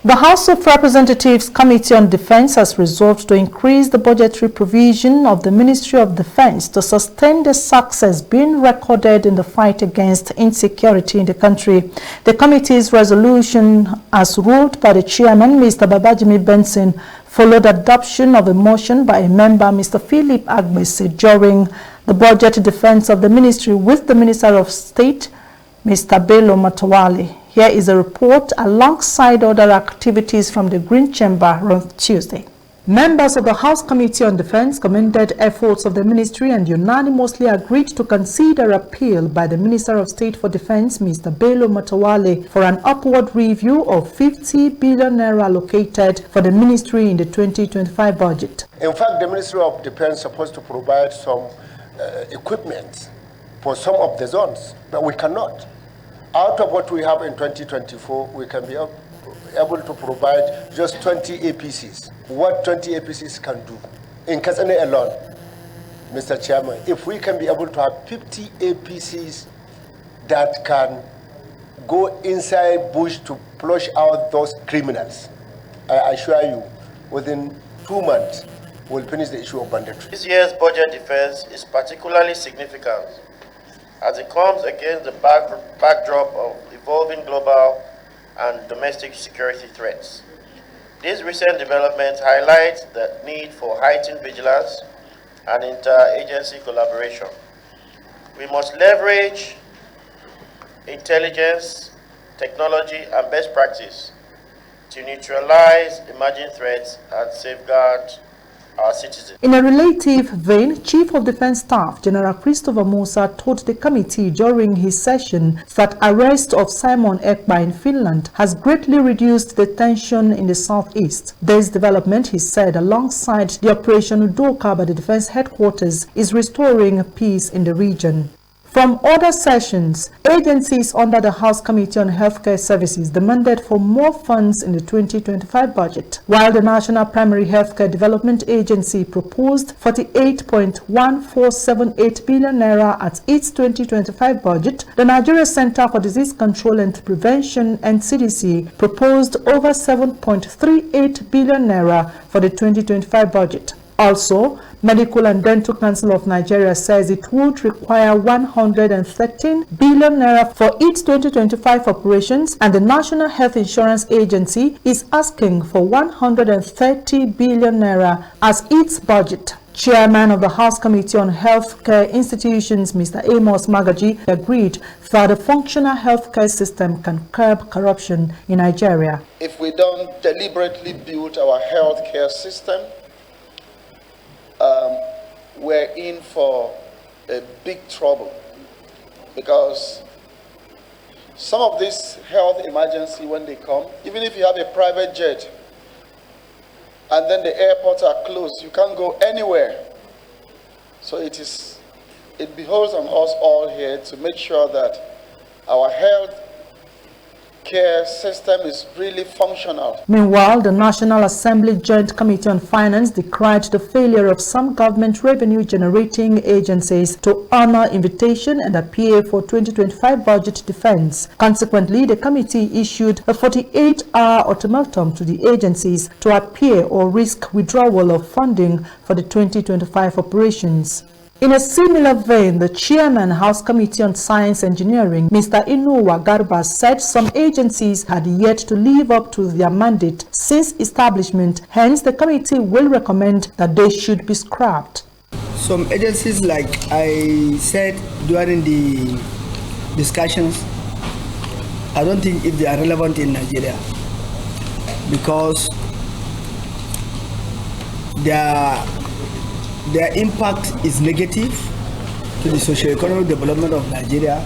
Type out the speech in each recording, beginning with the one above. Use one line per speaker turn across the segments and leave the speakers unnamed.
The House of Representatives Committee on Defense has resolved to increase the budgetary provision of the Ministry of Defense to sustain the success being recorded in the fight against insecurity in the country. The committee's resolution, as ruled by the chairman, Mr. Babajimi Benson, followed adoption of a motion by a member, Mr. Philip Agbese, during the budget defense of the ministry with the Minister of State, Mr. Bello Matawale. Here is a report alongside other activities from the Green Chamber on Tuesday. Members of the House Committee on Defense commended efforts of the ministry and unanimously agreed to consider appeal by the Minister of State for Defense, Mr. Bello Matawale, for an upward review of 50 billion naira allocated for the ministry in the 2025 budget.
In fact, the Ministry of Defense is supposed to provide some equipment for some of the zones, but we cannot. Out of what we have in 2024, we can be able to provide just 20 APCs. What 20 APCs can do in Kasane alone, Mr. Chairman, if we can be able to have 50 APCs that can go inside bush to flush out those criminals, I assure you, within 2 months, we'll finish the issue of banditry.
This year's budget defense is particularly significant as it comes against the backdrop of evolving global and domestic security threats. These recent developments highlight the need for heightened vigilance and inter-agency collaboration. We must leverage intelligence, technology, and best practice to neutralize emerging threats and safeguard our citizens.
In a relative vein, Chief of Defense Staff General Christopher Musa told the committee during his session that arrest of Simon Ekpa in Finland has greatly reduced the tension in the southeast. This development, he said, alongside the Operation Udoka by the Defense Headquarters, is restoring peace in the region. From other sessions, agencies under the House Committee on Healthcare Services demanded for more funds in the 2025 budget, while the National Primary Healthcare Development Agency proposed 48.1478 billion naira at its 2025 budget. The Nigeria Center for Disease Control and Prevention, NCDC, proposed over 7.38 billion naira for the 2025 budget. Also, Medical and Dental Council of Nigeria says it would require 113 billion naira for its 2025 operations, and the National Health Insurance Agency is asking for 130 billion naira as its budget. Chairman of the House Committee on Healthcare Institutions, Mr. Amos Magaji, agreed that a functional healthcare system can curb corruption in Nigeria.
If we don't deliberately build our healthcare system, we're in for a big trouble, because some of these health emergency, when they come, even if you have a private jet and then the airports are closed, you can't go anywhere. So it behoves on us all here to make sure that our health care system is really functional.
Meanwhile, the National Assembly Joint Committee on Finance decried the failure of some government revenue-generating agencies to honor invitation and appear for 2025 budget defense. Consequently, the committee issued a 48-hour ultimatum to the agencies to appear or risk withdrawal of funding for the 2025 operations. In a similar vein, the Chairman, House Committee on Science Engineering, Mr. Inuwa Garba, said some agencies had yet to live up to their mandate since establishment. Hence, the committee will recommend that they should be scrapped.
Some agencies, like I said during the discussions, I don't think if they are relevant in Nigeria, because their impact is negative to the socio-economic development of Nigeria,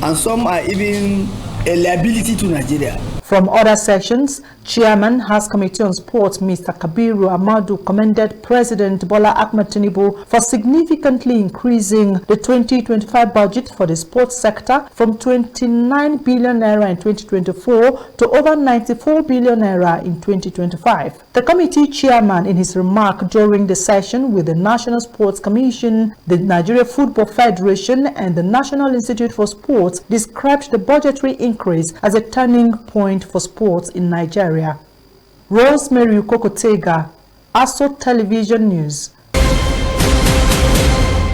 and some are even a liability to Nigeria.
From other sections, Chairman, House Committee on Sports, Mr. Kabiru Amadu, commended President Bola Ahmed Tinubu for significantly increasing the 2025 budget for the sports sector from 29 billion naira in 2024 to over 94 billion naira in 2025. The committee chairman, in his remark during the session with the National Sports Commission, the Nigeria Football Federation, and the National Institute for Sports, described the budgetary increase as a turning point for sports in Nigeria. Nigeria. Rosemary Ukokotega, ASO Television News.